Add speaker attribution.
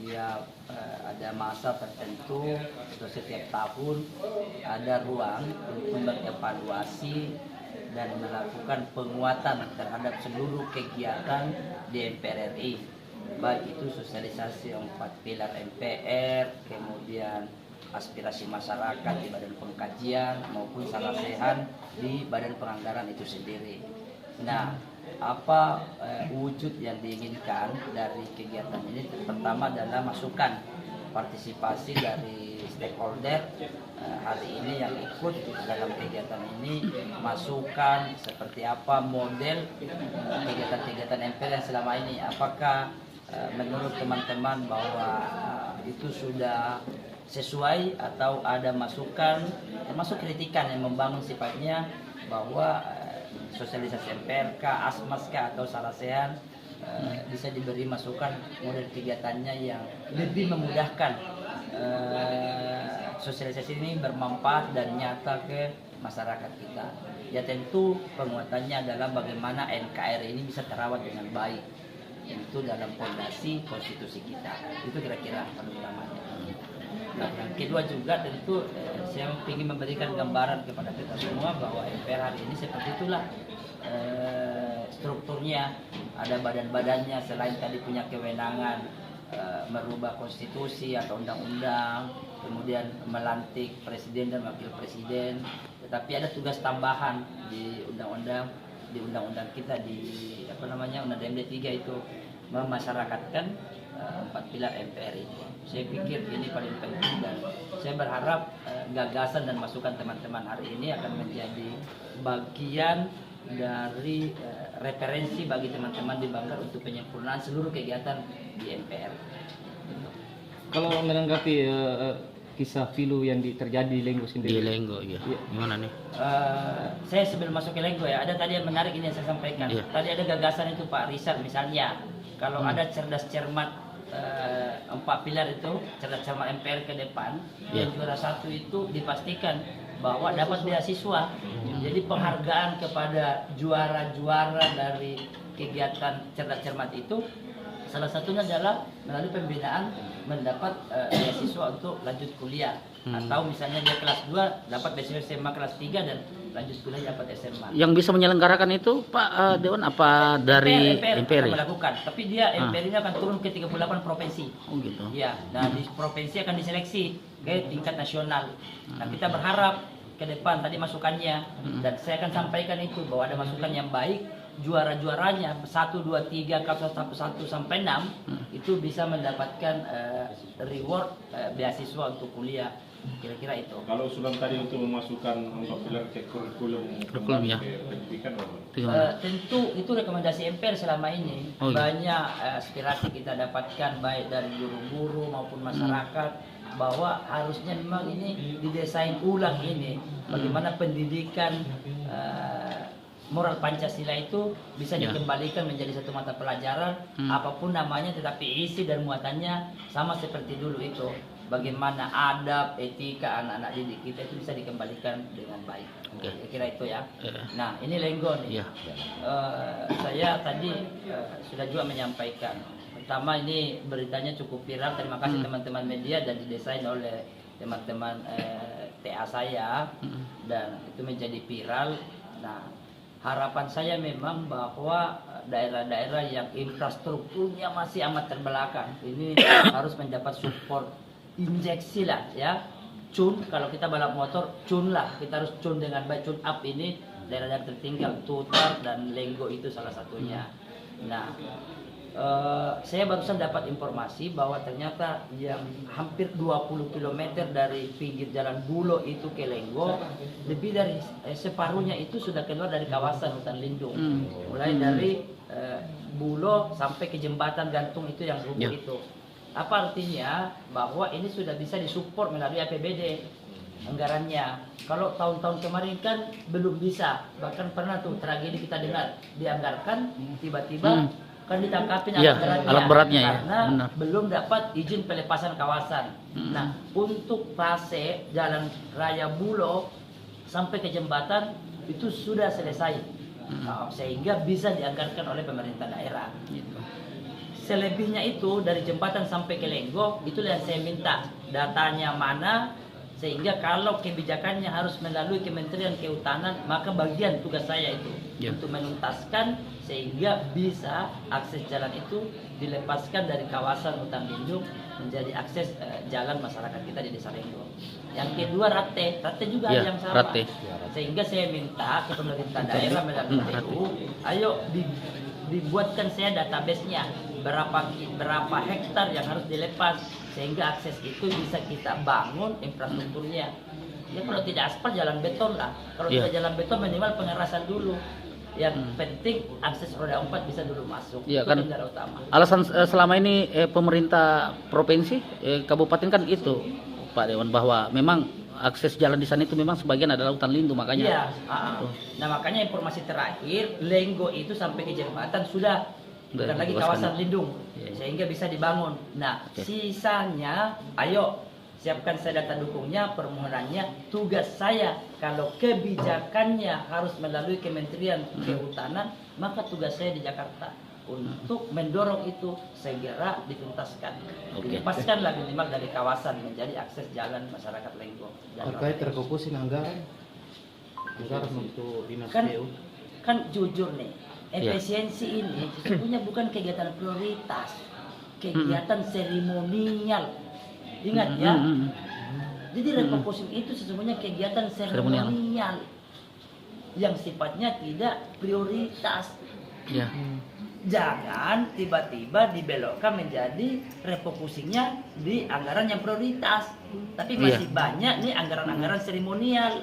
Speaker 1: setiap ada masa tertentu atau setiap tahun ada ruang untuk mengevaluasi dan melakukan penguatan terhadap seluruh kegiatan di MPR RI, baik itu sosialisasi 4 pilar MPR, kemudian aspirasi masyarakat di Badan Pengkajian maupun sarasehan di Badan Penganggaran itu sendiri. Nah, apa wujud yang diinginkan dari kegiatan ini? Pertama adalah masukan partisipasi dari stakeholder hari ini yang ikut dalam kegiatan ini, masukan seperti apa model kegiatan-kegiatan MPR yang selama ini, apakah menurut teman-teman bahwa itu sudah sesuai atau ada masukan termasuk kritikan yang membangun sifatnya bahwa sosialisasi MPRK, ASMASK atau sarasehan bisa diberi masukan model kegiatannya yang lebih memudahkan sosialisasi ini bermanfaat dan nyata ke masyarakat kita. Ya tentu penguatannya adalah bagaimana NKRI ini bisa terawat dengan baik, tentu dalam fondasi konstitusi kita. Itu kira-kira utamanya. Nah, yang kedua juga tentu saya ingin memberikan gambaran kepada kita semua bahwa MPR hari ini seperti itulah strukturnya, ada badan-badannya selain tadi punya kewenangan merubah konstitusi atau undang-undang, kemudian melantik presiden dan wakil presiden, tetapi ada tugas tambahan di undang-undang kita di Undang-Undang MD 3 itu memasyarakatkan 4 pilar MPR ini. Saya pikir ini paling penting dan saya berharap gagasan dan masukan teman-teman hari ini akan menjadi bagian dari referensi bagi teman-teman di Banggar untuk penyempurnaan seluruh kegiatan di MPR.
Speaker 2: Kalau menanggapi kisah pilu yang terjadi di Lenggo sendiri.
Speaker 3: Di Lenggo, iya. Gimana nih?
Speaker 1: Saya sebelum masuk ke Lenggo ya, ada tadi yang menarik ini yang saya sampaikan.
Speaker 3: Iya.
Speaker 1: Tadi ada gagasan itu Pak Rizal misalnya, kalau ada cerdas cermat 4 pilar itu, cerdas cermat MPR ke depan, yang juara 1 itu dipastikan bahwa dapat beasiswa. Jadi penghargaan kepada juara-juara dari kegiatan cerdas cermat itu salah satunya adalah melalui pembinaan mendapat beasiswa untuk lanjut kuliah. Atau misalnya dia kelas 2 dapat beasiswa SMA kelas 3 dan lanjut kuliah dapat SMA.
Speaker 3: Yang bisa menyelenggarakan itu Pak Dewan apa dari MPR?
Speaker 1: Melakukan, tapi dia MPR-nya akan turun ke 38 provinsi.
Speaker 3: Oh gitu.
Speaker 1: Ya, nah di provinsi akan diseleksi ke tingkat nasional. Nah, kita berharap ke depan tadi masukannya dan saya akan sampaikan itu bahwa ada masukan yang baik, juara-juaranya 1, 2, 3, kelas 1 sampai 6 itu bisa mendapatkan reward beasiswa untuk kuliah. Kira-kira itu.
Speaker 4: Kalau usulan tadi untuk memasukkan 4 pilar ke kurikulum
Speaker 3: ya.
Speaker 4: pendidikan,
Speaker 1: tentu itu rekomendasi MPR selama ini.
Speaker 3: Oh, iya.
Speaker 1: Banyak aspirasi kita dapatkan baik dari guru-guru maupun masyarakat bahwa harusnya memang ini didesain ulang ini bagaimana pendidikan moral Pancasila itu bisa dikembalikan menjadi satu mata pelajaran apapun namanya, tetapi isi dan muatannya sama seperti dulu itu. Bagaimana adab, etika anak-anak didik kita itu bisa dikembalikan dengan baik. Kira-kira itu ya. Nah, ini Lenggo nih. Saya tadi sudah juga menyampaikan. Pertama, ini beritanya cukup viral. Terima kasih teman-teman media dan didesain oleh teman-teman TA saya dan itu menjadi viral. Nah, harapan saya memang bahwa daerah-daerah yang infrastrukturnya masih amat terbelakang ini harus mendapat support injeksi lah ya. Cun, kalau kita balap motor, cun lah, kita harus cun dengan baik, cun up ini daerah-daerah tertinggal, Tutar dan Lenggo itu salah satunya. Nah, saya barusan dapat informasi bahwa ternyata yang hampir 20 km dari pinggir jalan Bulo itu ke Lenggo, lebih dari separuhnya itu sudah keluar dari kawasan hutan lindung. Mulai dari Bulo sampai ke jembatan gantung itu yang rubuh itu. Apa artinya? Bahwa ini sudah bisa disupport melalui APBD anggarannya. Kalau tahun-tahun kemarin kan belum bisa. Bahkan pernah tuh tragedi kita dengar, dianggarkan tiba-tiba kan ditangkapin alat beratnya karena belum dapat izin pelepasan kawasan. Nah, untuk fase jalan raya Bulo sampai ke jembatan itu sudah selesai, sehingga bisa dianggarkan oleh pemerintah daerah. selebihnya itu dari jembatan sampai ke Lenggong itu yang saya minta datanya mana, sehingga kalau kebijakannya harus melalui Kementerian Kehutanan, maka bagian tugas saya itu
Speaker 3: Ya.
Speaker 1: untuk menuntaskan sehingga bisa akses jalan itu dilepaskan dari kawasan hutan lindung menjadi akses jalan masyarakat kita di Desa Lenggong. Yang kedua rate juga
Speaker 3: Ya,
Speaker 1: yang sama.
Speaker 3: rate.
Speaker 1: Sehingga saya minta ke pemerintah daerah melalui PU, ayo dibuatkan saya database-nya berapa hektar yang harus dilepas sehingga akses itu bisa kita bangun infrastrukturnya. Ya kalau tidak aspal jalan beton lah. Kalau
Speaker 3: Iya.
Speaker 1: tidak jalan beton minimal pengerasan dulu. Yang penting akses roda 4 bisa dulu masuk.
Speaker 3: Iya,
Speaker 1: Itu
Speaker 3: kan.
Speaker 1: kendala utama.
Speaker 3: Alasan selama ini pemerintah provinsi, kabupaten kan itu, Pak Dewan, bahwa memang akses jalan di sana itu memang sebagian adalah hutan lindung,
Speaker 1: Iya.
Speaker 3: makanya.
Speaker 1: Nah makanya informasi terakhir Lenggo itu sampai ke jembatan sudah bukan
Speaker 3: Udah
Speaker 1: lagi
Speaker 3: dibebaskan.
Speaker 1: kawasan lindung,
Speaker 3: Iya.
Speaker 1: sehingga bisa dibangun. Nah
Speaker 3: Oke.
Speaker 1: sisanya, ayo siapkan saya data dukungnya, permohonannya. Tugas saya kalau kebijakannya harus melalui Kementerian Kehutanan, maka tugas saya di Jakarta untuk mendorong itu segera dituntaskan.
Speaker 3: Oke.
Speaker 1: Dilepaskanlah minimal dari kawasan menjadi akses jalan masyarakat Lenggong.
Speaker 5: Terkait terfokusin anggaran untuk dinas
Speaker 1: Kan-
Speaker 5: PU.
Speaker 1: Kan jujur nih,
Speaker 3: Iya.
Speaker 1: efisiensi ini sesungguhnya bukan kegiatan prioritas, kegiatan seremonial. Ingat ya, jadi refocusing itu sesungguhnya kegiatan
Speaker 3: Seremonial.
Speaker 1: seremonial yang sifatnya tidak prioritas.
Speaker 3: Ya.
Speaker 1: Jangan tiba-tiba dibelokkan menjadi refocusingnya di anggaran yang prioritas, tapi masih banyak nih anggaran-anggaran seremonial.